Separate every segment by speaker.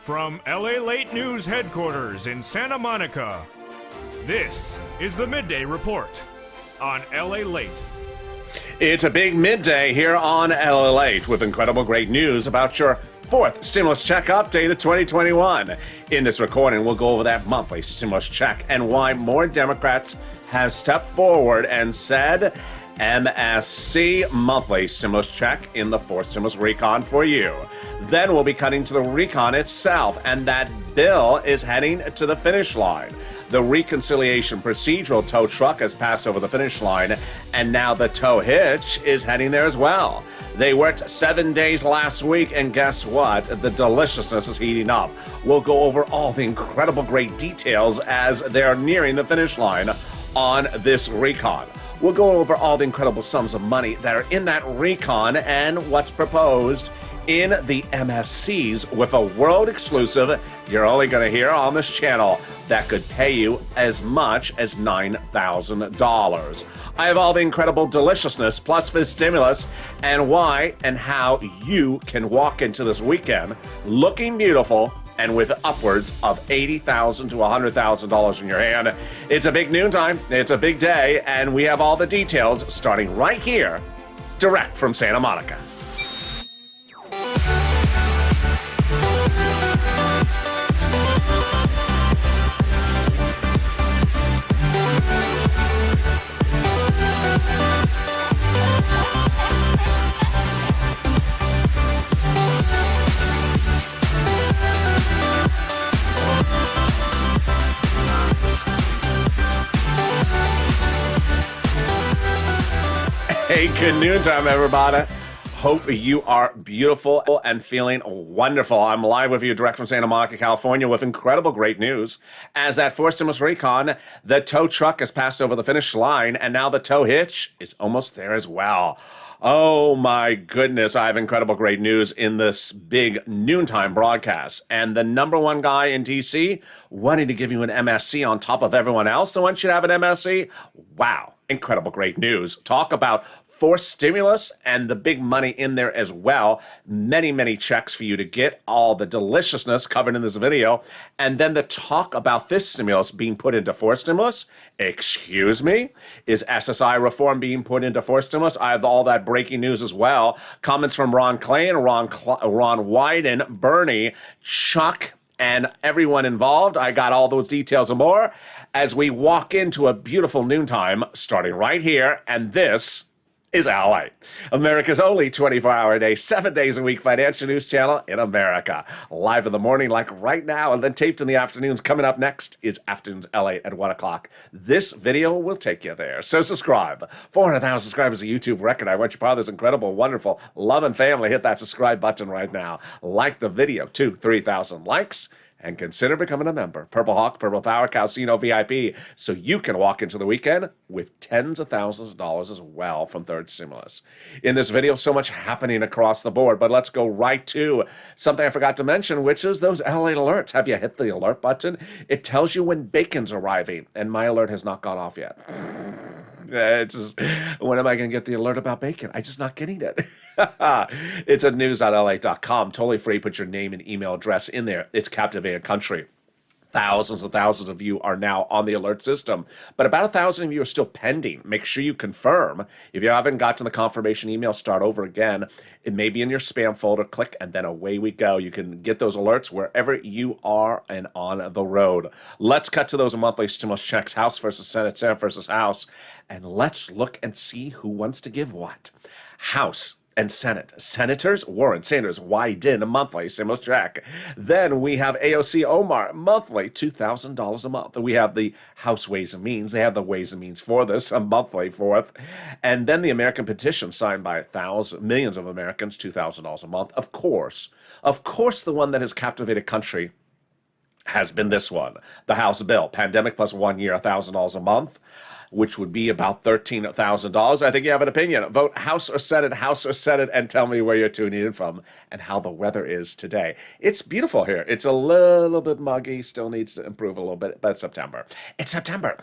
Speaker 1: From LALATE News headquarters in Santa Monica, this is the Midday Report on LALATE.
Speaker 2: It's a big midday here on LALATE with incredible great news about your fourth stimulus check update of 2021. In this recording, we'll go over that monthly stimulus check and why more Democrats have stepped forward and said MSC monthly stimulus check in the fourth stimulus recon for you. Then we'll be cutting to the recon itself, and that bill is heading to the finish line. The reconciliation procedural tow truck has passed over the finish line, and now the tow hitch is heading there as well. They worked 7 days last week, and guess what? The deliciousness is heating up. We'll go over all the incredible great details as they're nearing the finish line on this recon. We'll go over all the incredible sums of money that are in that recon and what's proposed in the MSCs with a world exclusive you're only going to hear on this channel that could pay you as much as $9,000. I have all the incredible deliciousness plus this stimulus and why and how you can walk into this weekend looking beautiful and with upwards of $80,000 to $100,000 in your hand. It's a big noontime, it's a big day, and we have all the details starting right here, direct from Santa Monica. Hey, good noontime, everybody. Hope you are beautiful and feeling wonderful. I'm live with you direct from Santa Monica, California with incredible great news. As that fourth stimulus recon, the tow truck has passed over the finish line, and now the tow hitch is almost there as well. Oh my goodness, I have incredible great news in this big noontime broadcast. And the number one guy in DC wanting to give you an MSC on top of everyone else that wants you to have an MSC. Wow, incredible great news. Talk about forced stimulus and the big money in there as well. Many, many checks for you to get all the deliciousness covered in this video. And then the talk about this stimulus being put into forced stimulus. Excuse me? Is SSI reform being put into forced stimulus? I have all that breaking news as well. Comments from Ron Clay and Ron Wyden, Bernie, Chuck, and everyone involved. I got all those details and more as we walk into a beautiful noontime starting right here. And this is LALATE, America's only 24-hour-a-day, 7 days a week financial news channel in America. Live in the morning like right now, and then taped in the afternoons. Coming up next is Afternoons LA at 1 o'clock. This video will take you there, so subscribe. 400,000 subscribers, a YouTube record. I want you part of this incredible, wonderful, loving family. Hit that subscribe button right now. Like the video, 3,000 likes. And consider becoming a member. Purple Hawk, Purple Power, Calcino VIP, so you can walk into the weekend with tens of thousands of dollars as well from third stimulus. In this video, so much happening across the board, but let's go right to something I forgot to mention, which is those LA alerts. Have you hit the alert button? It tells you when bacon's arriving, and my alert has not gone off yet. It's just, when am I going to get the alert about bacon? I'm just not getting it. It's at news.la.com. Totally free. Put your name and email address in there. It's captivated country. Thousands and thousands of you are now on the alert system, but about 1,000 of you are still pending. Make sure you confirm. If you haven't gotten the confirmation email, start over again. It may be in your spam folder. Click, and then away we go. You can get those alerts wherever you are and on the road. Let's cut to those monthly stimulus checks, House versus Senate, Senate versus House, and let's look and see who wants to give what. House and Senate. Senators, Warren, Sanders, Wyden, a monthly stimulus check. Then we have AOC Omar, monthly, $2,000 a month. We have the House Ways and Means. They have the Ways and Means for this, a monthly fourth. And then the American petition signed by millions of Americans, $2,000 a month. Of course, the one that has captivated country has been this one, the House bill, pandemic plus 1 year, $1,000 a month. which would be about $13,000. I think you have an opinion. Vote House or Senate, and tell me where you're tuning in from and how the weather is today. It's beautiful here. It's a little bit muggy, still needs to improve a little bit, but it's September. It's September.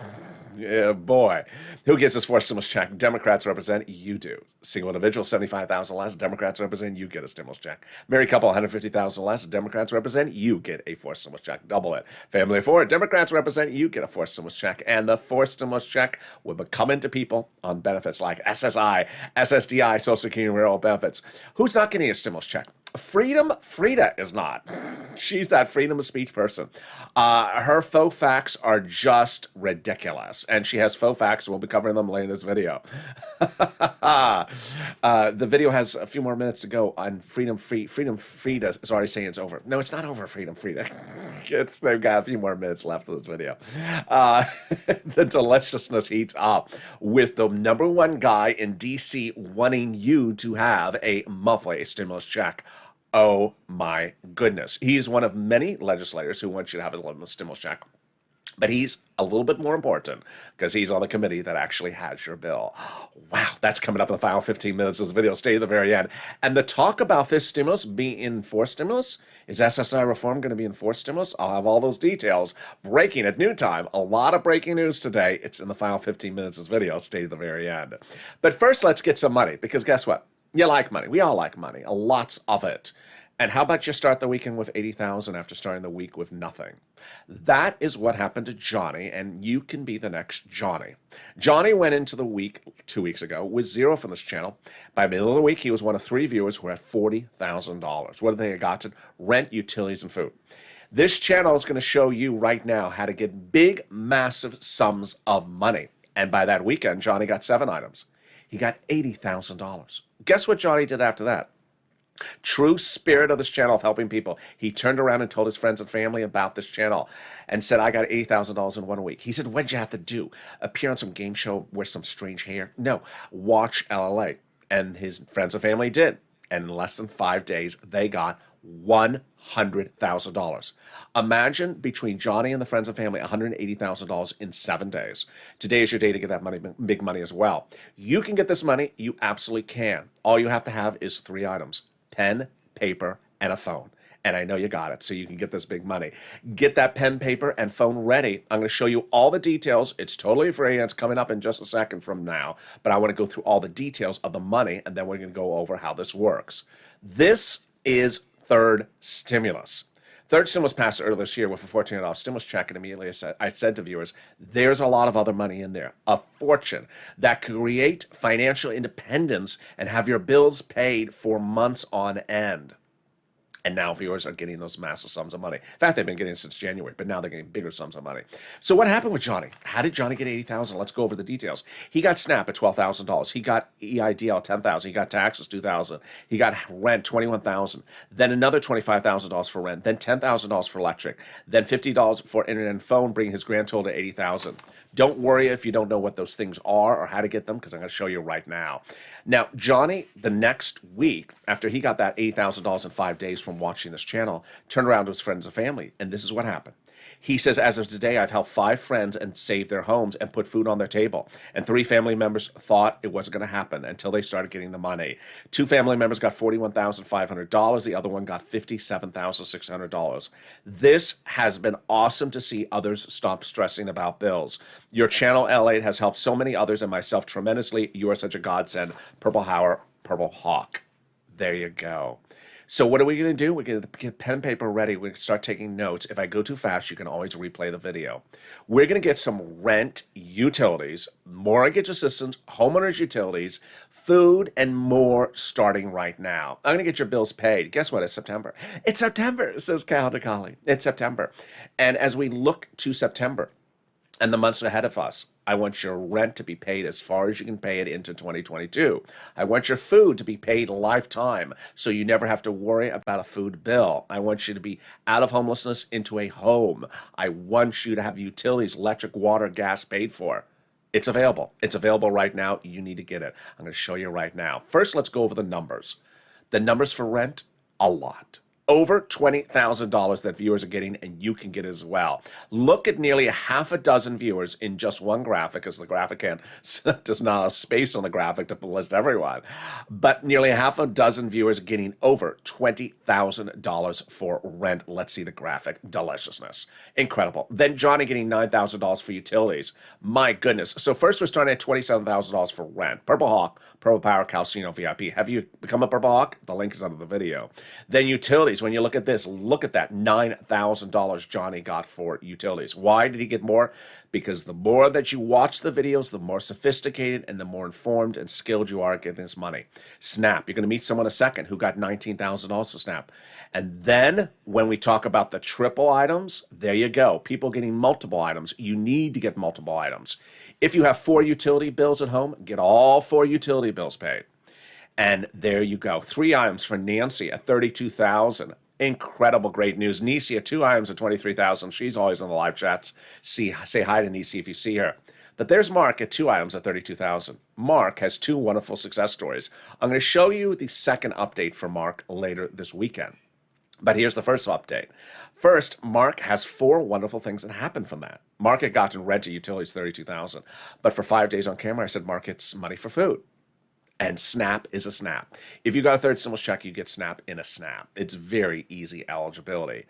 Speaker 2: Yeah, boy. Who gets this forced stimulus check? Democrats represent, you do. Single individual, $75,000 less. Democrats represent, you get a stimulus check. Married couple, $150,000 less. Democrats represent, you get a forced stimulus check. Double it. Family of four, Democrats represent, you get a forced stimulus check. And the forced stimulus check will be coming to people on benefits like SSI, SSDI, Social Security, and rural benefits. Who's not getting a stimulus check? Frida is not. She's that freedom of speech person. Her faux facts are just ridiculous. And she has faux facts. We'll be covering them later in this video. The video has a few more minutes to go on Freedom Frida is already saying it's over. No, it's not over, Freedom Frida. They've got a few more minutes left of this video. The deliciousness heats up with the number one guy in D.C. wanting you to have a monthly stimulus check. Oh my goodness. He's one of many legislators who want you to have a stimulus check. But he's a little bit more important because he's on the committee that actually has your bill. Wow, that's coming up in the final 15 minutes of this video. Stay to the very end. And the talk about this stimulus being enforced stimulus, is SSI reform going to be enforced stimulus? I'll have all those details breaking at noon time. A lot of breaking news today. It's in the final 15 minutes of this video. Stay to the very end. But first, let's get some money because guess what? You like money. We all like money. Lots of it. And how about you start the weekend with $80,000 after starting the week with nothing? That is what happened to Johnny, and you can be the next Johnny. Johnny went into the week 2 weeks ago with zero from this channel. By the middle of the week, he was one of 3 viewers who had $40,000. What did they have gotten? Rent, utilities, and food. This channel is going to show you right now how to get big, massive sums of money. And by that weekend, Johnny got 7 items. He got $80,000. Guess what Johnny did after that? True spirit of this channel of helping people. He turned around and told his friends and family about this channel and said, I got $80,000 in 1 week. He said, what'd you have to do? Appear on some game show, wear some strange hair? No, watch LALATE. And his friends and family did. And in less than 5 days, they got $100,000. Imagine between Johnny and the friends and family, $180,000 in 7 days. Today is your day to get that money, big money as well. You can get this money. You absolutely can. All you have to have is 3 items. Pen, paper, and a phone. And I know you got it, so you can get this big money. Get that pen, paper, and phone ready. I'm going to show you all the details. It's totally free, and it's coming up in just a second from now. But I want to go through all the details of the money, and then we're going to go over how this works. This is third stimulus. Third stimulus passed earlier this year with a $1,400 stimulus check, and immediately I said to viewers, there's a lot of other money in there, a fortune that could create financial independence and have your bills paid for months on end. And now viewers are getting those massive sums of money. In fact, they've been getting it since January, but now they're getting bigger sums of money. So what happened with Johnny? How did Johnny get $80,000? Let's go over the details. He got SNAP at $12,000. He got EIDL $10,000. He got taxes $2,000. He got rent $21,000. Then another $25,000 for rent. Then $10,000 for electric. Then $50 for internet and phone, bringing his grand total to $80,000. Don't worry if you don't know what those things are or how to get them, because I'm going to show you right now. Now, Johnny, the next week, after he got that $80,000 in 5 days from watching this channel, turned around to his friends and family, and this is what happened. He says, as of today, I've helped 5 friends and saved their homes and put food on their table. And 3 family members thought it wasn't going to happen until they started getting the money. 2 family members got $41,500. The other one got $57,600. This has been awesome to see others stop stressing about bills. Your channel, LALATE, has helped so many others and myself tremendously. You are such a godsend. Purple Hawk. There you go. So what are we going to do? We're going to get pen and paper ready. We're going to start taking notes. If I go too fast, you can always replay the video. We're going to get some rent, utilities, mortgage assistance, homeowners utilities, food, and more starting right now. I'm going to get your bills paid. Guess what? It's September. It's September, says Cal DeColly. It's September. And as we look to September and the months ahead of us, I want your rent to be paid as far as you can pay it into 2022. I want your food to be paid lifetime so you never have to worry about a food bill. I want you to be out of homelessness into a home. I want you to have utilities, electric, water, gas paid for. It's available. It's available right now. You need to get it. I'm going to show you right now. First, let's go over the numbers. The numbers for rent, a lot. over $20,000 that viewers are getting, and you can get it as well. Look at nearly a half a dozen viewers in just one graphic, because the graphic does not have space on the graphic to list everyone. But nearly a half a dozen viewers are getting over $20,000 for rent. Let's see the graphic. Deliciousness. Incredible. Then Johnny getting $9,000 for utilities. My goodness. So first we're starting at $27,000 for rent. Purple Hawk, Purple Power, Casino VIP. Have you become a Purple Hawk? The link is under the video. Then utilities. When you look at this, look at that $9,000 Johnny got for utilities. Why did he get more? Because the more that you watch the videos, the more sophisticated and the more informed and skilled you are at getting this money. Snap. You're going to meet someone in a second who got $19,000 for Snap. And then when we talk about the triple items, there you go. People getting multiple items. You need to get multiple items. If you have 4 utility bills at home, get all 4 utility bills paid. And there you go. 3 items for Nancy at $32,000. Incredible, great news. Nisi at 2 items at $23,000. She's always in the live chats. Say hi to Nisi if you see her. But there's Mark at 2 items at $32,000. Mark has 2 wonderful success stories. I'm going to show you the second update for Mark later this weekend. But here's the first update. First, Mark has 4 wonderful things that happened from that. Mark had gotten rent to utilities $32,000. But for 5 days on camera, I said, Mark gets money for food. And Snap is a Snap. If you got a third stimulus check, you get Snap in a Snap. It's very easy eligibility.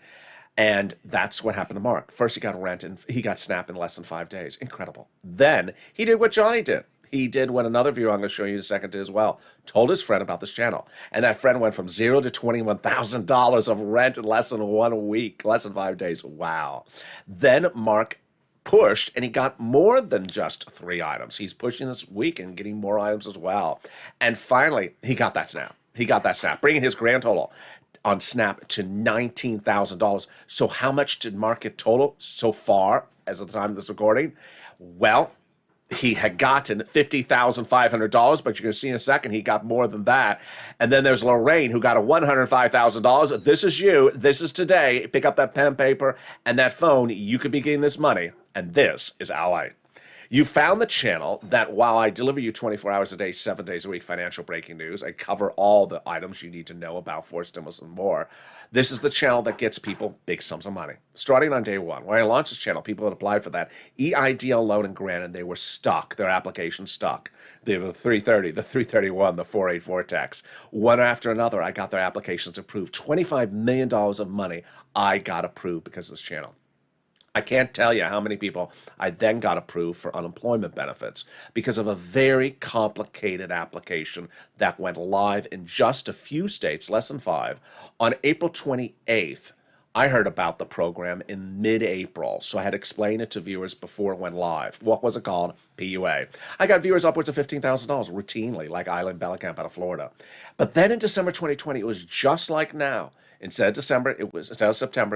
Speaker 2: And that's what happened to Mark. First, he got rent and he got Snap in less than 5 days. Incredible. Then he did what Johnny did. He did what another viewer I'm going to show you in a second did as well. Told his friend about this channel. And that friend went from $0 to $21,000 of rent in less than 1 week, less than 5 days. Wow. Then Mark pushed, and he got more than just 3 items. He's pushing this week and getting more items as well. And finally, he got that Snap. He got that Snap, bringing his grand total on Snap to $19,000. So how much did Mark get total so far as of the time of this recording? Well, he had gotten $50,500, but you're going to see in a second he got more than that. And then there's Lorraine, who got a $105,000. This is you. This is today. Pick up that pen, paper, and that phone. You could be getting this money. And this is LALATE. You found the channel that while I deliver you 24 hours a day, 7 days a week, financial breaking news, I cover all the items you need to know about forced stimulus and more. This is the channel that gets people big sums of money. Starting on day 1, when I launched this channel, people had applied for that EIDL loan and grant, and they were stuck. Their application stuck. They were the 330, the 331, the 484 tax. One after another, I got their applications approved. $25 million of money I got approved because of this channel. I can't tell you how many people I then got approved for unemployment benefits because of a very complicated application that went live in just a few states, less than 5. On April 28th, I heard about the program in mid-April, so I had explained it to viewers before it went live. What was it called? PUA. I got viewers upwards of $15,000 routinely, like Island Bellicamp out of Florida. But then in December 2020, it was just like now. Instead of September, it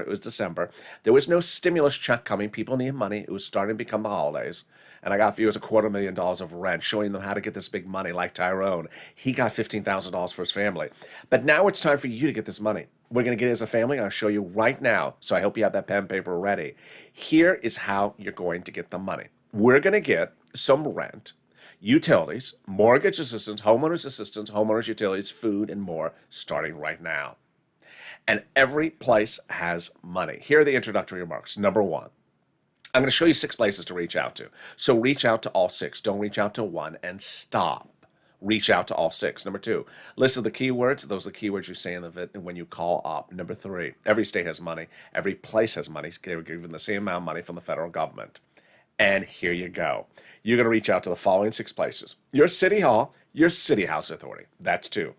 Speaker 2: was December. There was no stimulus check coming. People needed money. It was starting to become the holidays. And I got viewers $250,000 of rent, showing them how to get this big money, like Tyrone. He got $15,000 for his family. But now it's time for you to get this money. We're going to get it as a family. I'll show you right now. So I hope you have that pen and paper ready. Here is how you're going to get the money. We're going to get some rent, utilities, mortgage assistance, homeowners assistance, homeowners utilities, food, and more starting right now. And every place has money. Here are the introductory remarks. Number 1, I'm going to show you 6 places to reach out to. So reach out to all 6. Don't reach out to 1 and stop. Reach out to all 6. Number 2, listen to the keywords. Those are the keywords you say in the vid when you call up. Number 3, every state has money. Every place has money. They were given the same amount of money from the federal government. And here you go. You're going to reach out to the following 6 places. Your city hall, your city house authority. That's 2.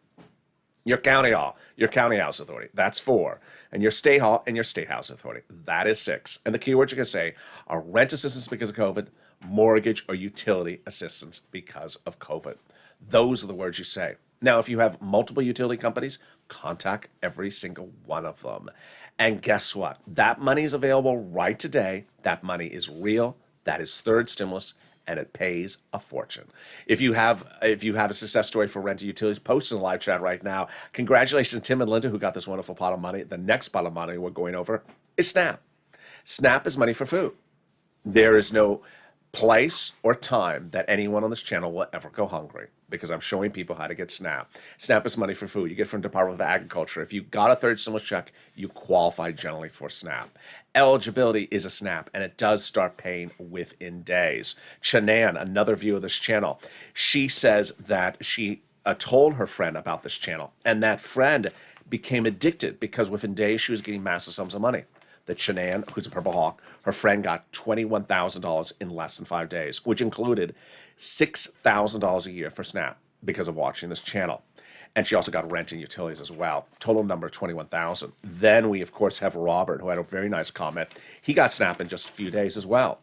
Speaker 2: Your county hall, your county house authority. That's 4. And your state hall and your state house authority. That is 6. And the keywords you're going to say are rent assistance because of COVID, mortgage or utility assistance because of COVID. Those are the words you say. Now, if you have multiple utility companies, contact every single one of them. And guess what? That money is available right today. That money is real. That is third stimulus. And it pays a fortune. If you have a success story for rent and utilities, post in the live chat right now. Congratulations to Tim and Linda who got this wonderful pot of money. The next pot of money we're going over is Snap. Snap is money for food. There is no place or time that anyone on this channel will ever go hungry, because I'm showing people how to get SNAP. SNAP is money for food. You get from Department of Agriculture. If you got a third stimulus check, you qualify generally for SNAP. Eligibility is a SNAP, and it does start paying within days. Chanan, another viewer of this channel, she says that she told her friend about this channel, and that friend became addicted because within days she was getting massive sums of money. That Chanan, who's a Purple Hawk, her friend got $21,000 in less than 5 days, which included $6,000 a year for SNAP because of watching this channel. And she also got rent and utilities as well. Total number 21,000. Then we, of course, have Robert, who had a very nice comment. He got SNAP in just a few days as well.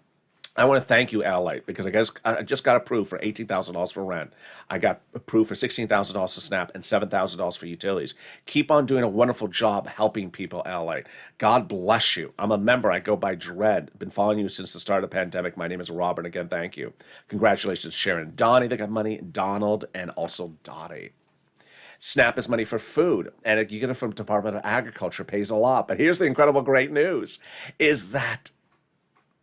Speaker 2: I want to thank you, LALATE, because I just got approved for $18,000 for rent. I got approved for $16,000 for SNAP and $7,000 for utilities. Keep on doing a wonderful job helping people, LALATE. God bless you. I'm a member. I go by Dread. Been following you since the start of the pandemic. My name is Robert. Again, thank you. Congratulations, Sharon, Donnie, that got money, Donald, and also Dottie. SNAP is money for food, and you get it from Department of Agriculture, pays a lot. But here's the incredible great news, is that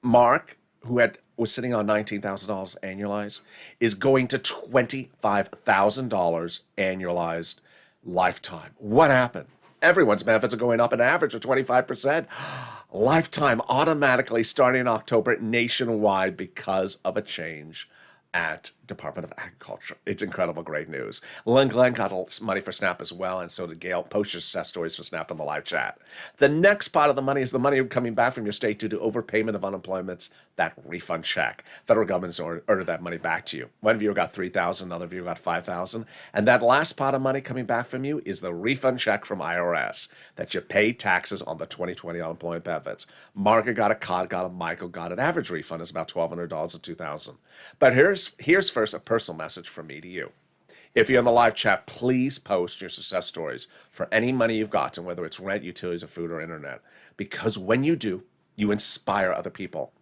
Speaker 2: Mark, who was sitting on $19,000 annualized, is going to $25,000 annualized lifetime. What happened? Everyone's benefits are going up an average of 25%. Lifetime automatically starting in October nationwide because of a change at Department of Agriculture. It's incredible, great news. Len Glenn got money for SNAP as well, and so did Gail. Post your success stories for SNAP in the live chat. The next part of the money is the money coming back from your state due to overpayment of unemployments, that refund check. Federal government's ordered that money back to you. One viewer got $3,000, another viewer got $5,000. And that last pot of money coming back from you is the refund check from IRS that you paid taxes on the 2020 unemployment benefits. Margaret got a Cod, got a Michael, got an average refund is about $1,200 to $2,000. But here's first a personal message from me to you. If you're in the live chat, please post your success stories for any money you've gotten, whether it's rent, utilities, or food, or internet. Because when you do, you inspire other people.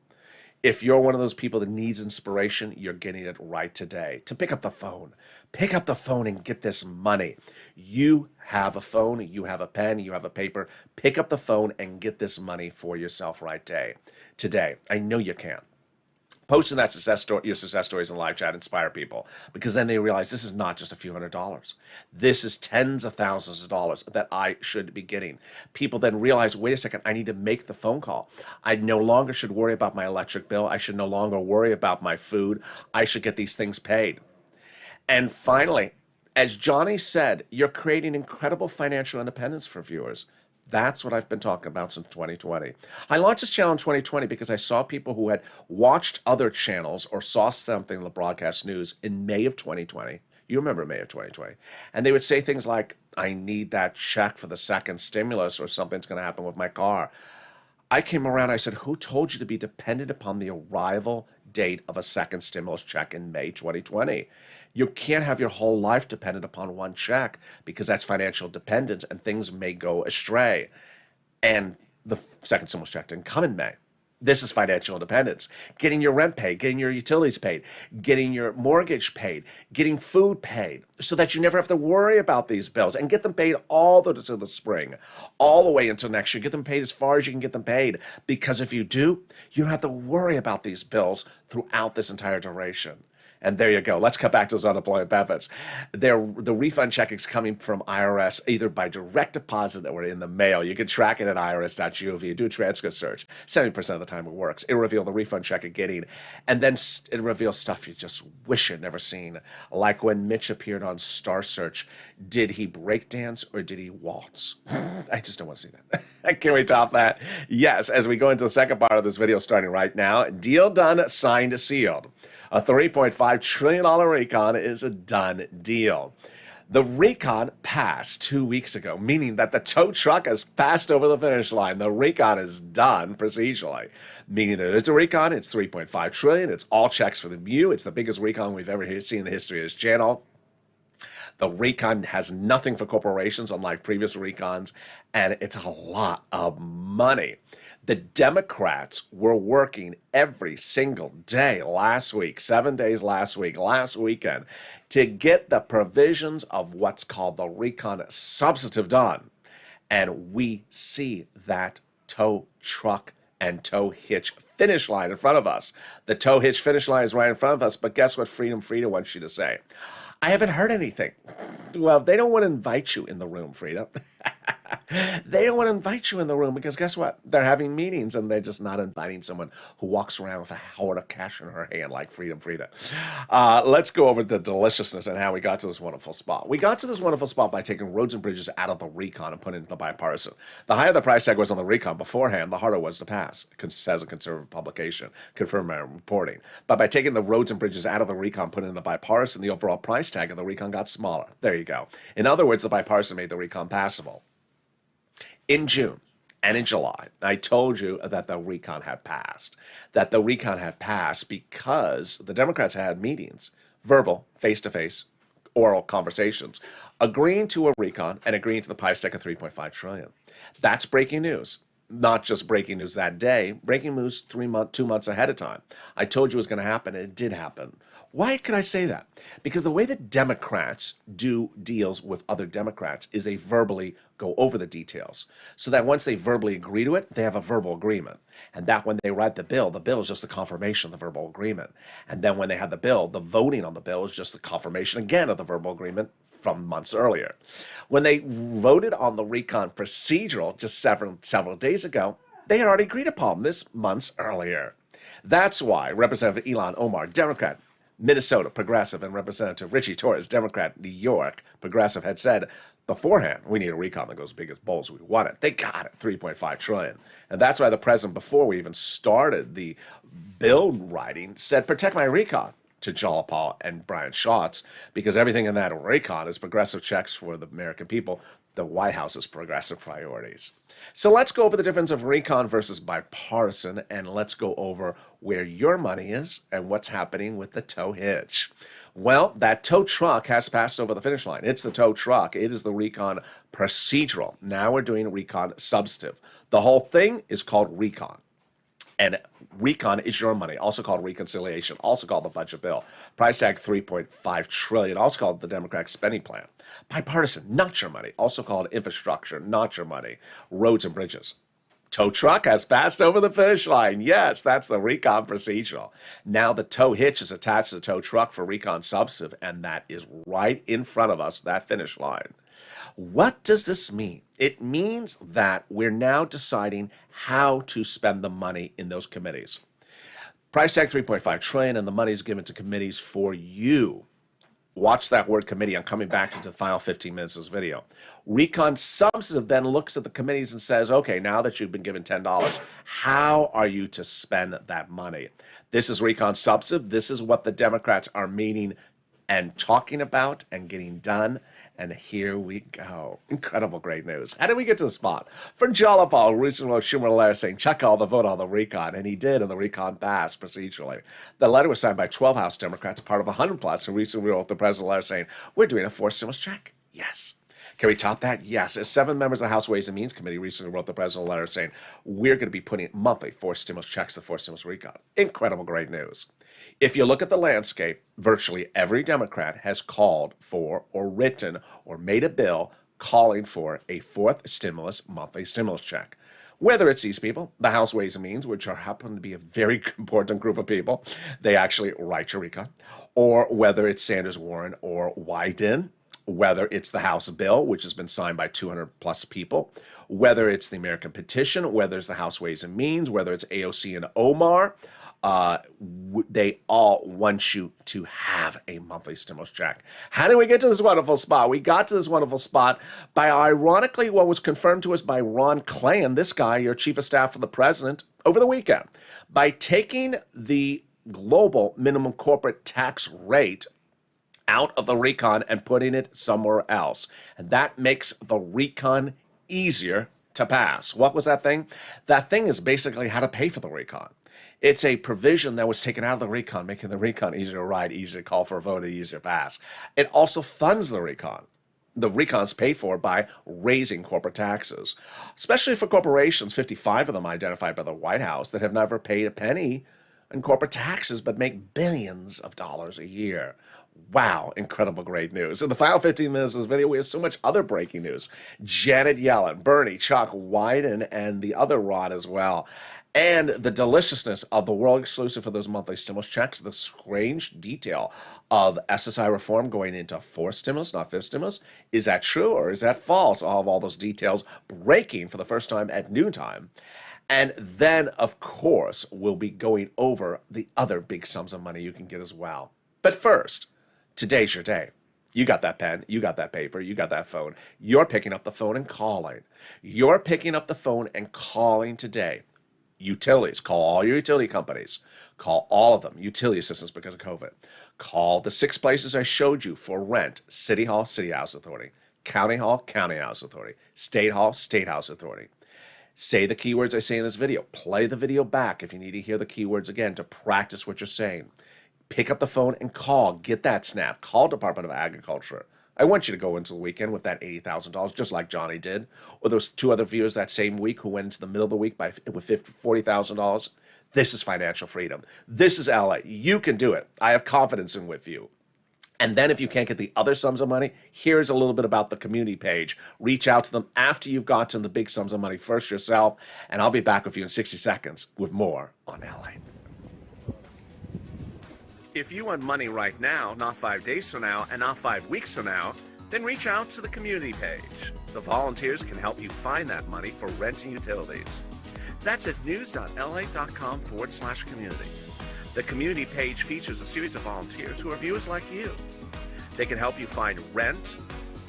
Speaker 2: If you're one of those people that needs inspiration, you're getting it right today. To pick up the phone. Pick up the phone and get this money. You have a phone, you have a pen, you have a paper. Pick up the phone and get this money for yourself right today. I know you can. Posting that your success stories in the live chat inspire people, because then they realize this is not just a few $100s. This is tens of thousands of dollars that I should be getting. People then realize, wait a second, I need to make the phone call. I no longer should worry about my electric bill. I should no longer worry about my food. I should get these things paid. And finally, as Johnny said, you're creating incredible financial independence for viewers. That's what I've been talking about since 2020. I launched this channel in 2020 because I saw people who had watched other channels or saw something in the broadcast news in May of 2020. You remember May of 2020. And they would say things like, I need that check for the second stimulus, or something's going to happen with my car. I came around, I said, who told you to be dependent upon the arrival date of a second stimulus check in May 2020? You can't have your whole life dependent upon one check, because that's financial dependence and things may go astray. And the second stimulus check didn't come in May. This is financial independence. Getting your rent paid, getting your utilities paid, getting your mortgage paid, getting food paid, so that you never have to worry about these bills, and get them paid all the way to the spring, all the way until next year. Get them paid as far as you can get them paid, because if you do, you don't have to worry about these bills throughout this entire duration. And there you go. Let's cut back to those unemployment benefits. The refund check is coming from IRS either by direct deposit or in the mail. You can track it at irs.gov. You do a transcript search. 70% of the time it works. It'll reveal the refund check you're getting. And then it reveals stuff you just wish you'd never seen. Like when Mitch appeared on Star Search. Did he breakdance or did he waltz? I just don't want to see that. Can we top that? Yes, as we go into the second part of this video starting right now. Deal done, signed, sealed. A $3.5 trillion recon is a done deal. The recon passed 2 weeks ago, meaning that the tow truck has passed over the finish line. The recon is done procedurally, meaning there is a recon. It's $3.5 trillion. It's all checks for the view. It's the biggest recon we've ever seen in the history of this channel. The recon has nothing for corporations, unlike previous recons, and it's a lot of money. The Democrats were working every single day last week, 7 days last weekend, to get the provisions of what's called the recon substantive done. And we see that tow truck and tow hitch finish line in front of us. The tow hitch finish line is right in front of us, but guess what Frida wants you to say? I haven't heard anything. Well, they don't want to invite you in the room, Frida. They don't want to invite you in the room because guess what? They're having meetings and they're just not inviting someone who walks around with a hoard of cash in her hand like Frida. Let's go over the deliciousness and how we got to this wonderful spot. We got to this wonderful spot by taking roads and bridges out of the recon and putting it into the bipartisan. The higher the price tag was on the recon beforehand, the harder it was to pass, says a conservative publication, confirmed by reporting. But by taking the roads and bridges out of the recon, putting it in the bipartisan, the overall price tag of the recon got smaller. There you go. In other words, the bipartisan made the recon passable. In June and in July, I told you that the recon had passed. That the recon had passed because the Democrats had meetings, verbal, face-to-face, oral conversations, agreeing to a recon and agreeing to the price tag of $3.5 trillion. That's breaking news. Not just breaking news that day, breaking news 2 months ahead of time. I told you it was going to happen, and it did happen. Why could I say that? Because the way that Democrats do deals with other Democrats is they verbally go over the details. So that once they verbally agree to it, they have a verbal agreement. And that when they write the bill is just the confirmation of the verbal agreement. And then when they have the bill, the voting on the bill is just the confirmation again of the verbal agreement from months earlier. When they voted on the recon procedural just several days ago, they had already agreed upon this months earlier. That's why Representative Ilhan Omar, Democrat, Minnesota, Progressive, and Representative Richie Torres, Democrat, New York, Progressive, had said beforehand, we need a recon that goes big as bowls. We want it. They got it, $3.5 trillion. And that's why the president, before we even started the bill writing, said, protect my recon to Jalopal and Brian Schatz, because everything in that recon is progressive checks for the American people, the White House's progressive priorities. So let's go over the difference of recon versus bipartisan, and let's go over where your money is and what's happening with the tow hitch. Well, that tow truck has passed over the finish line. It's the tow truck. It is the recon procedural. Now we're doing recon substantive. The whole thing is called recon. And recon is your money, also called reconciliation, also called the budget bill. Price tag $3.5 trillion, also called the Democratic spending plan. Bipartisan, not your money, also called infrastructure, not your money. Roads and bridges. Tow truck has passed over the finish line. Yes, that's the recon procedural. Now the tow hitch is attached to the tow truck for recon substantive, and that is right in front of us, that finish line. What does this mean? It means that we're now deciding how to spend the money in those committees. Price tag $3.5 trillion, and the money is given to committees for you. Watch that word committee. I'm coming back into the final 15 minutes of this video. Recon substantive then looks at the committees and says, okay, now that you've been given $10, how are you to spend that money? This is recon substantive. This is what the Democrats are meeting and talking about and getting done. And here we go. Incredible, great news. How did we get to the spot? For Jalopal, recently wrote Schumer a letter saying, check all the vote on the recon. And he did, and the recon passed procedurally. The letter was signed by 12 House Democrats, part of 100 plus, who recently wrote the president a letter saying, we're doing a forced stimulus check. Yes. Can we top that? Yes. As 7 members of the House Ways and Means Committee recently wrote the president a letter saying, we're going to be putting monthly forced stimulus checks to forced stimulus recon. Incredible, great news. If you look at the landscape, virtually every Democrat has called for or written or made a bill calling for a fourth stimulus monthly stimulus check. Whether it's these people, the House Ways and Means, which happen to be a very important group of people, they actually write your recon, or whether it's Sanders, Warren, or Wyden, whether it's the House bill, which has been signed by 200 plus people, whether it's the American petition, whether it's the House Ways and Means, whether it's AOC and Omar, they all want you to have a monthly stimulus check. How did we get to this wonderful spot? We got to this wonderful spot by, ironically, what was confirmed to us by Ron Klain, this guy, your chief of staff for the president, over the weekend, by taking the global minimum corporate tax rate out of the recon and putting it somewhere else. And that makes the recon easier to pass. What was that thing? That thing is basically how to pay for the recon. It's a provision that was taken out of the recon, making the recon easier to write, easier to call for a vote, easier to pass. It also funds the recon. The recon's paid for by raising corporate taxes, especially for corporations, 55 of them identified by the White House, that have never paid a penny in corporate taxes but make billions of dollars a year. Wow, incredible great news. In the final 15 minutes of this video, we have so much other breaking news. Janet Yellen, Bernie, Chuck, Wyden, and the other Rod as well. And the deliciousness of the world exclusive for those monthly stimulus checks, the strange detail of SSI reform going into fourth stimulus, not fifth stimulus. Is that true or is that false? I'll have all those details breaking for the first time at noontime. And then, of course, we'll be going over the other big sums of money you can get as well. But first, today's your day. You got that pen, you got that paper, you got that phone. You're picking up the phone and calling. You're picking up the phone and calling today. Utilities, call all your utility companies. Call all of them, utility assistance because of COVID. Call the 6 places I showed you for rent. City Hall, City House Authority. County Hall, County House Authority. State Hall, State House Authority. Say the keywords I say in this video. Play the video back if you need to hear the keywords again to practice what you're saying. Pick up the phone and call. Get that snap. Call Department of Agriculture. I want you to go into the weekend with that $80,000, just like Johnny did, or those 2 other viewers that same week who went into the middle of the week with $40,000. This is financial freedom. This is LA. You can do it. I have confidence in with you. And then if you can't get the other sums of money, here's a little bit about the community page. Reach out to them after you've gotten the big sums of money first yourself, and I'll be back with you in 60 seconds with more on LA. If you want money right now, not 5 days from now, and not 5 weeks from now, then reach out to the community page. The volunteers can help you find that money for rent and utilities. That's at news.la.com/community. The community page features a series of volunteers who are viewers like you. They can help you find rent,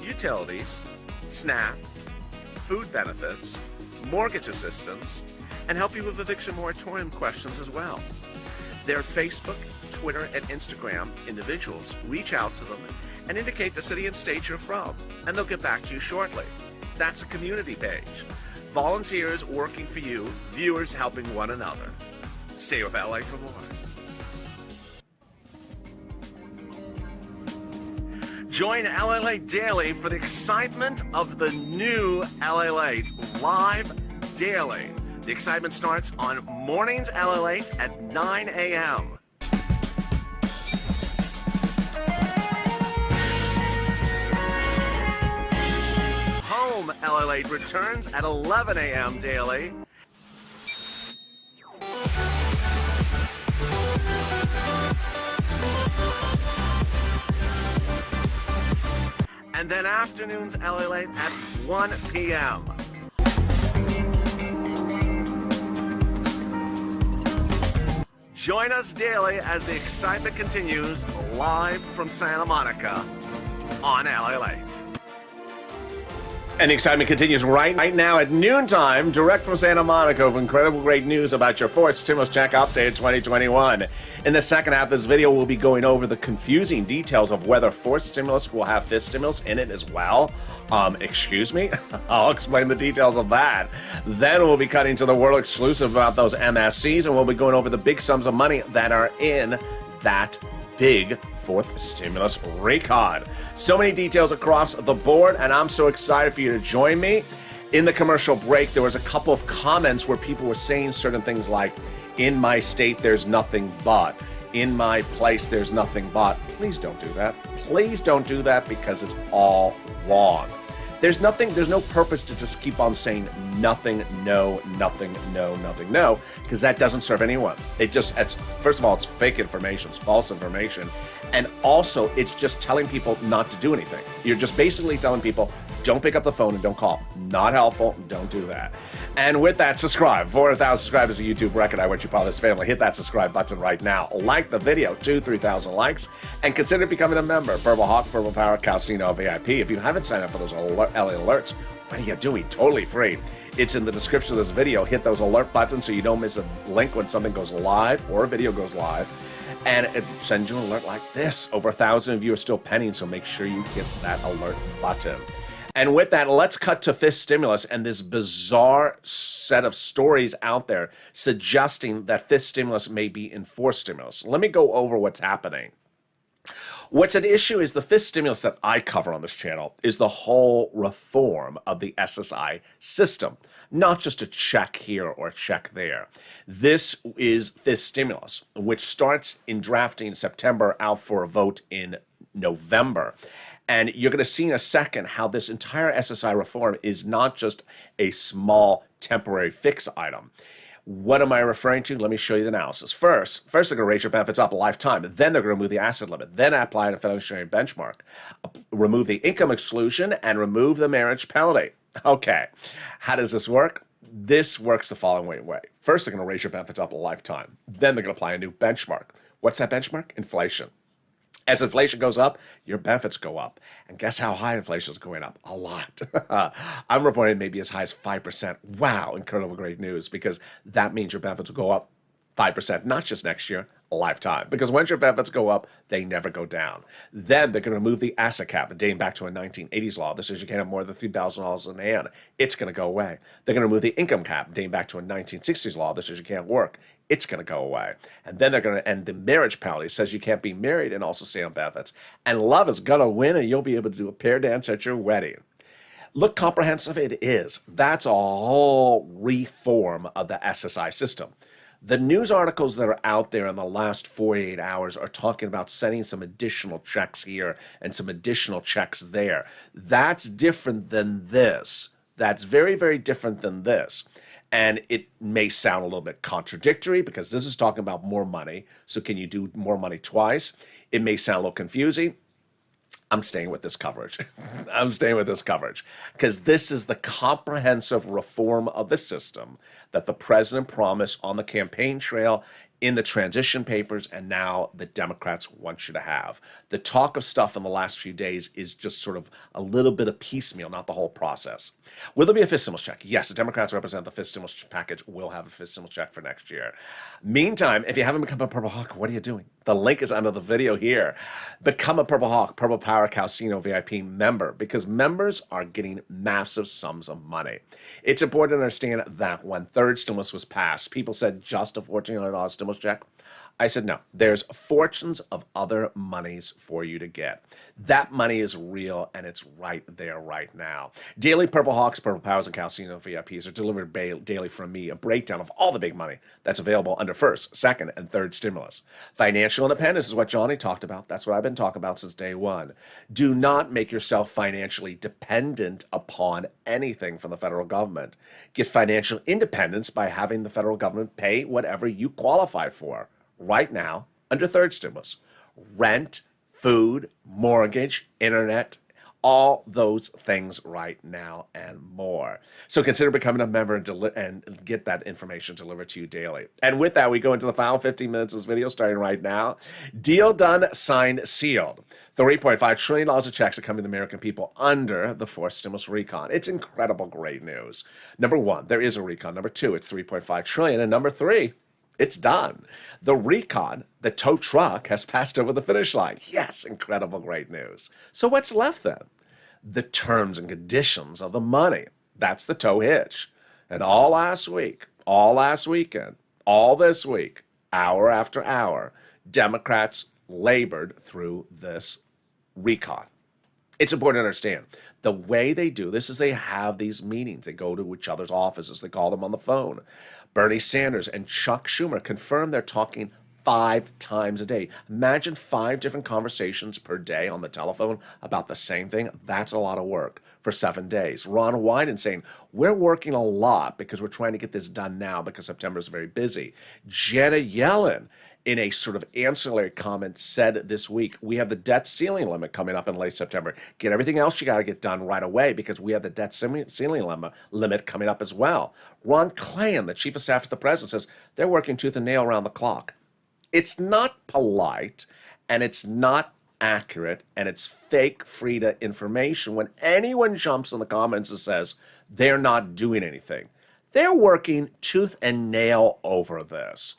Speaker 2: utilities, SNAP, food benefits, mortgage assistance, and help you with eviction moratorium questions as well. Their Facebook, Twitter, and Instagram individuals reach out to them and indicate the city and state you're from, and they'll get back to you shortly. That's a community page. Volunteers working for you, viewers helping one another. Stay with LA for more. Join LALATE Daily for the excitement of the new LALATE live daily. The excitement starts on mornings LALATE at 9 a.m. Home LALATE returns at 11 a.m. daily. And then afternoons LALATE at 1 p.m. Join us daily as the excitement continues live from Santa Monica on LALATE. And the excitement continues right now at noontime, direct from Santa Monica, with incredible great news about your fourth stimulus check update 2021. In the second half of this video, we'll be going over the confusing details of whether fourth stimulus will have fifth stimulus in it as well. Excuse me? I'll explain the details of that. Then we'll be cutting to the world exclusive about those MSCs, and we'll be going over the big sums of money that are in that big fourth stimulus recon. So many details across the board, and I'm so excited for you to join me. In the commercial break, there was a couple of comments where people were saying certain things like, in my state, there's nothing but. In my place, there's nothing but. Please don't do that. Please don't do that, because it's all wrong. There's no purpose to just keep on saying nothing, no, nothing, no, nothing, no, because that doesn't serve anyone. First of all, it's fake information, it's false information, and also it's just telling people not to do anything. You're just basically telling people, don't pick up the phone and don't call. Not helpful, don't do that. And with that, subscribe. 400,000 subscribers to YouTube record. I want you part of this family. Hit that subscribe button right now. Like the video, 2,000-3,000 likes, and consider becoming a member. Purple Hawk, Purple Power, Calcino VIP. If you haven't signed up for those LA alerts, what are you doing? Totally free. It's in the description of this video. Hit those alert buttons so you don't miss a link when something goes live or a video goes live. And it sends you an alert like this. Over 1,000 of you are still pending, so make sure you hit that alert button. And with that, let's cut to fifth stimulus and this bizarre set of stories out there suggesting that fifth stimulus may be in fourth stimulus. Let me go over what's happening. What's at issue is the fifth stimulus that I cover on this channel is the whole reform of the SSI system, not just a check here or a check there. This is fifth stimulus, which starts in drafting in September, out for a vote in November. And you're going to see in a second how this entire SSI reform is not just a small temporary fix item. What am I referring to? Let me show you the analysis. First, they're going to raise your benefits up a lifetime. Then they're going to remove the asset limit. Then apply a fiduciary benchmark. Remove the income exclusion and remove the marriage penalty. Okay, how does this work? This works the following way. First, they're going to raise your benefits up a lifetime. Then they're going to apply a new benchmark. What's that benchmark? Inflation. As inflation goes up, your benefits go up. And guess how high inflation is going up? A lot. I'm reporting maybe as high as 5%. Wow, incredible great news, because that means your benefits will go up 5%, not just next year, a lifetime. Because once your benefits go up, they never go down. Then they're going to remove the asset cap, dating back to a 1980s law that says you can't have more than $3,000 in hand. It's going to go away. They're going to remove the income cap, dating back to a 1960s law that says you can't work. It's going to go away. And then they're going to end the marriage penalty. It says you can't be married and also stay on benefits. And love is going to win, and you'll be able to do a pair dance at your wedding. Look comprehensive it is. That's a whole reform of the SSI system. The news articles that are out there in the last 48 hours are talking about sending some additional checks here and some additional checks there. That's different than this. That's very, very different than this. And it may sound a little bit contradictory because this is talking about more money. So can you do more money twice? It may sound a little confusing. I'm staying with this coverage. I'm staying with this coverage because this is the comprehensive reform of the system that the president promised on the campaign trail, in the transition papers, and now the Democrats want you to have. The talk of stuff in the last few days is just sort of a little bit of piecemeal, not the whole process. Will there be a fifth stimulus check? Yes, the Democrats represent the fifth stimulus package. Will have a fifth stimulus check for next year. Meantime, if you haven't become a Purple Hawk, what are you doing? The link is under the video here. Become a Purple Hawk, Purple Power Calcino VIP member, because members are getting massive sums of money. It's important to understand that when third stimulus was passed, people said just a $1,400 stimulus check. I said, no, there's fortunes of other monies for you to get. That money is real, and it's right there right now. Daily Purple Hawks, Purple Powers, and Calcino VIPs are delivered daily from me, a breakdown of all the big money that's available under first, second, and third stimulus. Financial independence is what Johnny talked about. That's what I've been talking about since day one. Do not make yourself financially dependent upon anything from the federal government. Get financial independence by having the federal government pay whatever you qualify for. Right now, under third stimulus, rent, food, mortgage, internet, all those things right now and more. So consider becoming a member and get that information delivered to you daily. And with that, we go into the final 15 minutes of this video starting right now. Deal done, signed, sealed. $3.5 trillion of checks are coming to the American people under the fourth stimulus recon. It's incredible, great news. Number one, there is a recon. Number two, it's $3.5 trillion. And number three, it's done. The recon, the tow truck, has passed over the finish line. Yes, incredible, great news. So what's left then? The terms and conditions of the money. That's the tow hitch. And all last week, all last weekend, all this week, hour after hour, Democrats labored through this recon. It's important to understand the way they do this is they have these meetings. They go to each other's offices. They call them on the phone. Bernie Sanders and Chuck Schumer confirm they're talking 5 times a day. Imagine 5 different conversations per day on the telephone about the same thing. That's a lot of work for 7 days. Ron Wyden saying, we're working a lot because we're trying to get this done now because September is very busy. Janet Yellen, in a sort of ancillary comment, said this week, we have the debt ceiling limit coming up in late September. Get everything else you got to get done right away because we have the debt ceiling limit coming up as well. Ron Klain, the chief of staff to the president, says they're working tooth and nail around the clock. It's not polite, and it's not accurate, and it's fake Frida information when anyone jumps in the comments and says they're not doing anything. They're working tooth and nail over this.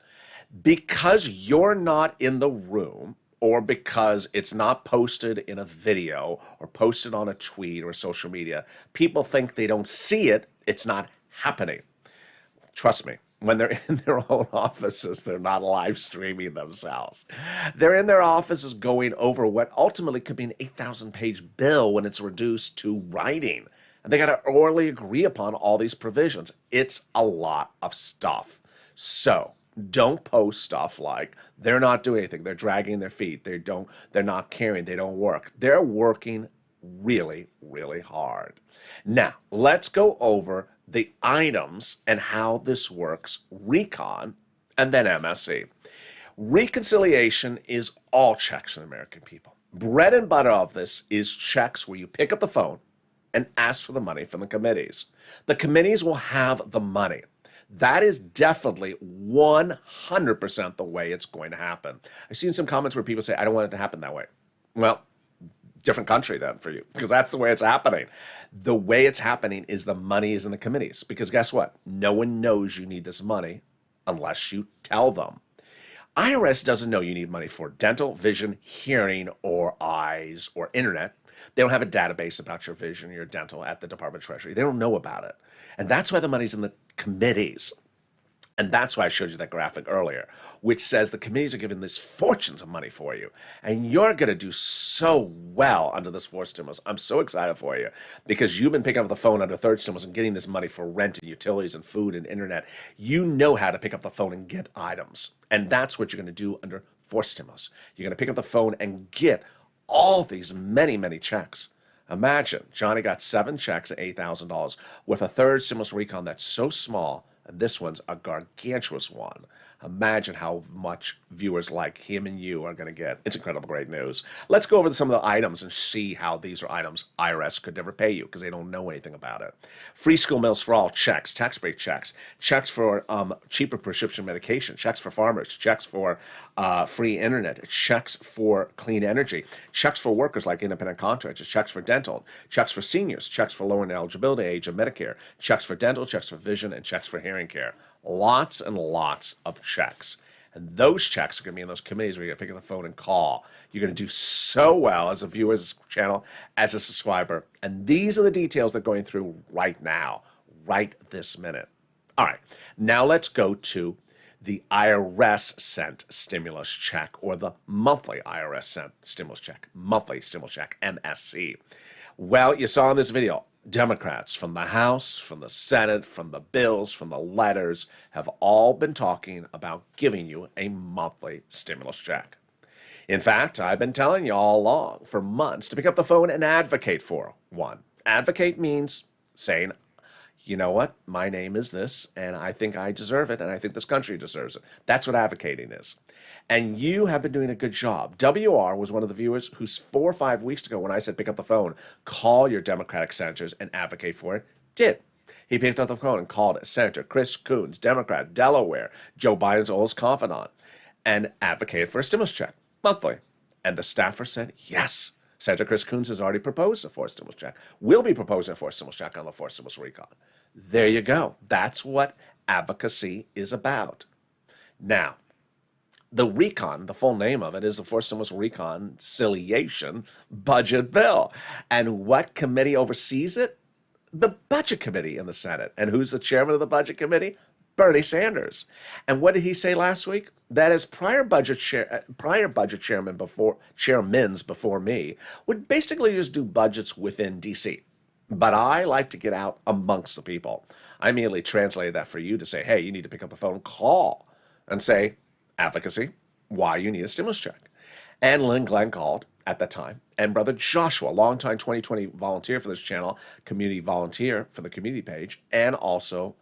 Speaker 2: Because you're not in the room, or because it's not posted in a video or posted on a tweet or social media, people think they don't see it. It's not happening. Trust me, when they're in their own offices, they're not live streaming themselves. They're in their offices going over what ultimately could be an 8,000-page bill when it's reduced to writing. And they got to orally agree upon all these provisions. It's a lot of stuff. So Don't post stuff like they're not doing anything. They're dragging their feet. They're not caring. They don't work. They're working really, really hard. Now, let's go over the items and how this works, recon, and then MSC. Reconciliation is all checks for the American people. Bread and butter of this is checks where you pick up the phone and ask for the money from the committees. The committees will have the money. That is definitely 100% the way it's going to happen. I've seen some comments where people say, I don't want it to happen that way. Well, different country then for you, because that's the way it's happening. The way it's happening is the money is in the committees, because guess what? No one knows you need this money unless you tell them. IRS doesn't know you need money for dental, vision, hearing, or eyes, or internet. They don't have a database about your vision, your dental at the Department of Treasury. They don't know about it. And that's why the money's in the committees. And that's why I showed you that graphic earlier, which says the committees are giving these fortunes of money for you. And you're going to do so well under this fourth stimulus. I'm so excited for you because you've been picking up the phone under third stimulus and getting this money for rent and utilities and food and internet. You know how to pick up the phone and get items. And that's what you're going to do under fourth stimulus. You're going to pick up the phone and get all these many, many checks. Imagine Johnny got 7 checks at $8,000 with a third stimulus recon that's so small, and this one's a gargantuous one. Imagine how much viewers like him and you are going to get. It's incredible, great news. Let's go over some of the items and see how these are items IRS could never pay you because they don't know anything about it. Free school meals for all, checks, tax break checks, checks for cheaper prescription medication, checks for farmers, checks for free internet, checks for clean energy, checks for workers like independent contractors, checks for dental, checks for seniors, checks for lowering the eligibility age of Medicare, checks for dental, checks for vision, and checks for hearing care. Lots and lots of checks. And those checks are going to be in those committees where you're going to pick up the phone and call. You're going to do so well as a viewer, as a channel, as a subscriber. And these are the details they're going through right now, right this minute. All right, now let's go to the IRS sent stimulus check or the monthly IRS sent stimulus check, monthly stimulus check, MSC. Well, you saw in this video, Democrats from the House, from the Senate, from the bills, from the letters have all been talking about giving you a monthly stimulus check. In fact, I've been telling you all along for months to pick up the phone and advocate for one. Advocate means saying, you know what, my name is this, and I think I deserve it, and I think this country deserves it. That's what advocating is. And you have been doing a good job. WR was one of the viewers who's 4 or 5 weeks ago when I said pick up the phone, call your Democratic senators and advocate for it, did. He picked up the phone and called Senator Chris Coons, Democrat, Delaware, Joe Biden's oldest confidant, and advocated for a stimulus check monthly. And the staffer said yes. Senator Chris Coons has already proposed a fourth stimulus check. We'll be proposing a fourth stimulus check on the fourth stimulus recon. There you go. That's what advocacy is about. Now, the recon, the full name of it is the fourth stimulus reconciliation budget bill. And what committee oversees it? The Budget Committee in the Senate. And who's the chairman of the Budget Committee? Bernie Sanders. And what did he say last week? That is prior budget chairmen before me would basically just do budgets within D.C. But I like to get out amongst the people. I immediately translated that for you to say, hey, you need to pick up the phone, call, and say, advocacy, why you need a stimulus check. And Lynn Glenn called at the time, and Brother Joshua, longtime 2020 volunteer for this channel, community volunteer for the community page, and also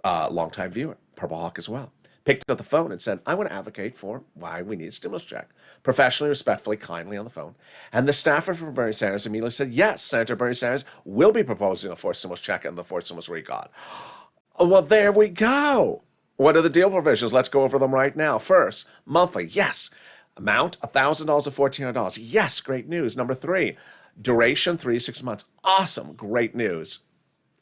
Speaker 2: longtime viewer, Purple Hawk as well, picked up the phone and said, I want to advocate for why we need a stimulus check. Professionally, respectfully, kindly on the phone. And the staffer from Bernie Sanders immediately said, yes, Senator Bernie Sanders will be proposing a fourth stimulus check and the fourth stimulus recon. Well, there we go. What are the deal provisions? Let's go over them right now. First, monthly, yes. Amount, $1,000 or $1,400. Yes, great news. Number 3, duration, 3 to 6 months. Awesome, great news.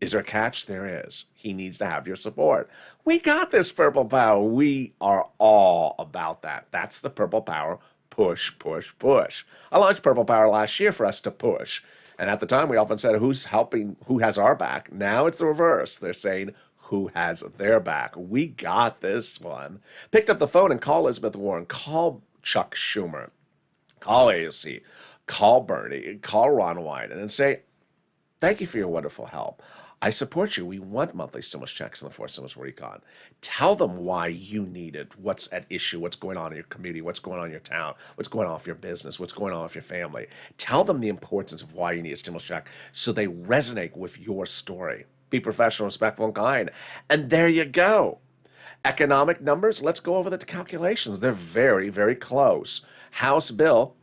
Speaker 2: Is there a catch? There is. He needs to have your support. We got this, Purple Power. We are all about that. That's the Purple Power push, push, push. I launched Purple Power last year for us to push. And at the time, we often said, who's helping, who has our back? Now it's the reverse. They're saying, who has their back? We got this one. Picked up the phone and called Elizabeth Warren, call Chuck Schumer, call AOC, call Bernie, call Ron Wyden, and say, thank you for your wonderful help. I support you. We want monthly stimulus checks in the fourth stimulus recon. Tell them why you need it, what's at issue, what's going on in your community, what's going on in your town, what's going on with your business, what's going on with your family. Tell them the importance of why you need a stimulus check so they resonate with your story. Be professional, respectful, and kind. And there you go. Economic numbers, let's go over the calculations. They're very, very close. House bill,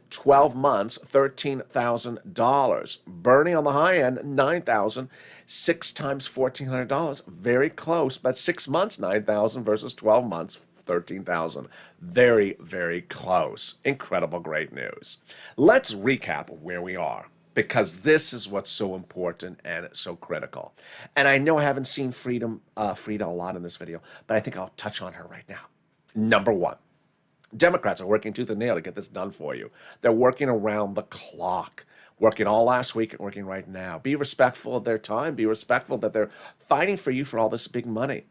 Speaker 2: 12 months, $13,000. Bernie on the high end, $9,000. 6 times $1,400. Very close, but 6 months, $9,000 versus 12 months, $13,000. Very, very close. Incredible, great news. Let's recap where we are, because this is what's so important and so critical. And I know I haven't seen Frida a lot in this video, but I think I'll touch on her right now. Number one, Democrats are working tooth and nail to get this done for you. They're working around the clock, working all last week and working right now. Be respectful of their time. Be respectful that they're fighting for you for all this big money.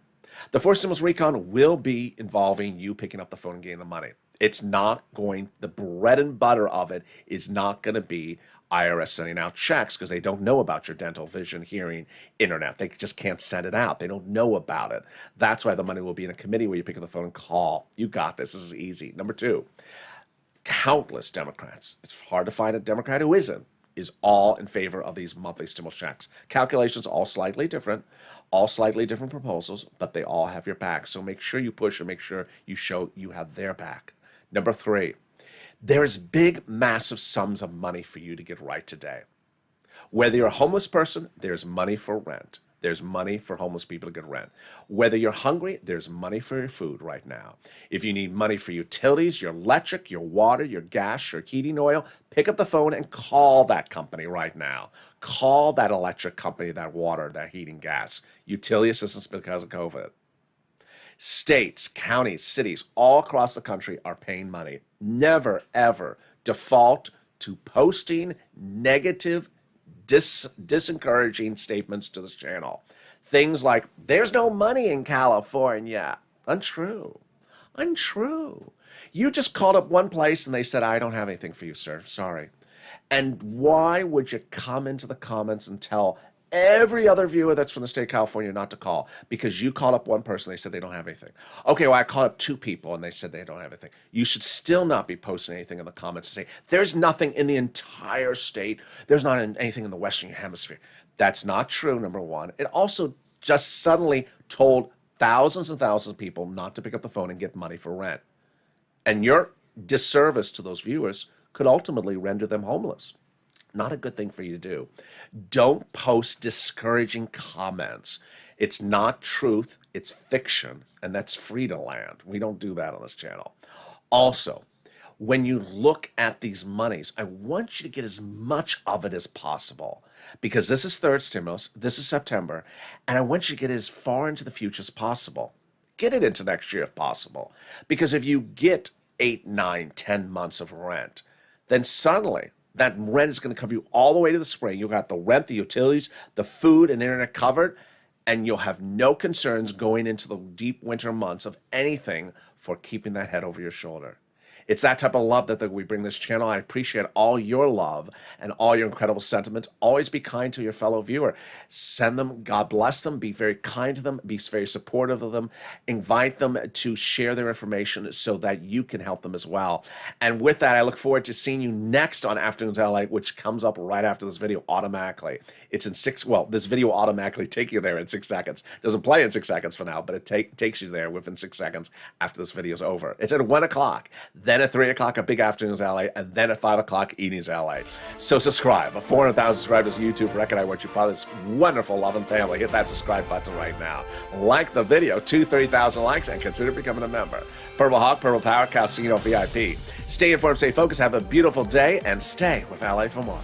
Speaker 2: The fourth stimulus recon will be involving you picking up the phone and getting the money. It's not going, the bread and butter of it is not going to be IRS sending out checks because they don't know about your dental, vision, hearing, internet. They just can't send it out. They don't know about it. That's why the money will be in a committee where you pick up the phone and call. You got this. This is easy. Number two, countless Democrats. It's hard to find a Democrat who isn't, is all in favor of these monthly stimulus checks. Calculations all slightly different proposals, but they all have your back. So make sure you push and make sure you show you have their back. Number three, there's big, massive sums of money for you to get right today. Whether you're a homeless person, there's money for rent. There's money for homeless people to get rent. Whether you're hungry, there's money for your food right now. If you need money for utilities, your electric, your water, your gas, your heating oil, pick up the phone and call that company right now. Call that electric company, that water, that heating, gas, utility assistance because of COVID. States, counties, cities all across the country are paying money. Never, ever default to posting negative, disencouraging statements to this channel. Things like, there's no money in California. Untrue. Untrue. You just called up one place and they said, I don't have anything for you, sir. Sorry. And why would you come into the comments and tell every other viewer that's from the state of California not to call? Because you called up one person, they said they don't have anything. Okay, well, I called up 2 people and they said they don't have anything. You should still not be posting anything in the comments and say, there's nothing in the entire state. There's not anything in the Western Hemisphere. That's not true, number one. It also just suddenly told thousands and thousands of people not to pick up the phone and get money for rent. And your disservice to those viewers could ultimately render them homeless. Not a good thing for you to do. Don't post discouraging comments. It's not truth, it's fiction, and that's Frida land. We don't do that on this channel. Also, when you look at these monies, I want you to get as much of it as possible, because this is third stimulus, this is September, and I want you to get it as far into the future as possible. Get it into next year if possible, because if you get 8, 9, 10 months of rent, then suddenly that rent is going to cover you all the way to the spring. You've got the rent, the utilities, the food, and internet covered, and you'll have no concerns going into the deep winter months of anything for keeping that head over your shoulder. It's that type of love that we bring this channel. I appreciate all your love and all your incredible sentiments. Always be kind to your fellow viewer. Send them, God bless them, be very kind to them, be very supportive of them, invite them to share their information so that you can help them as well. And with that, I look forward to seeing you next on Afternoons LA, which comes up right after this video automatically. It's in this video will automatically take you there in 6 seconds. Doesn't play in 6 seconds for now, but it takes you there within 6 seconds after this video is over. It's at 1 o'clock. Then at 3 o'clock, a big Afternoons LA, and then at 5 o'clock, Evenings LA. So subscribe. 400,000 subscribers on YouTube. Recognize what you're part of this wonderful loving family. Hit that subscribe button right now. Like the video, 30,000 likes, and consider becoming a member. Purple Hawk, Purple Power, Calcino VIP. Stay informed, stay focused, have a beautiful day, and stay with LA for more.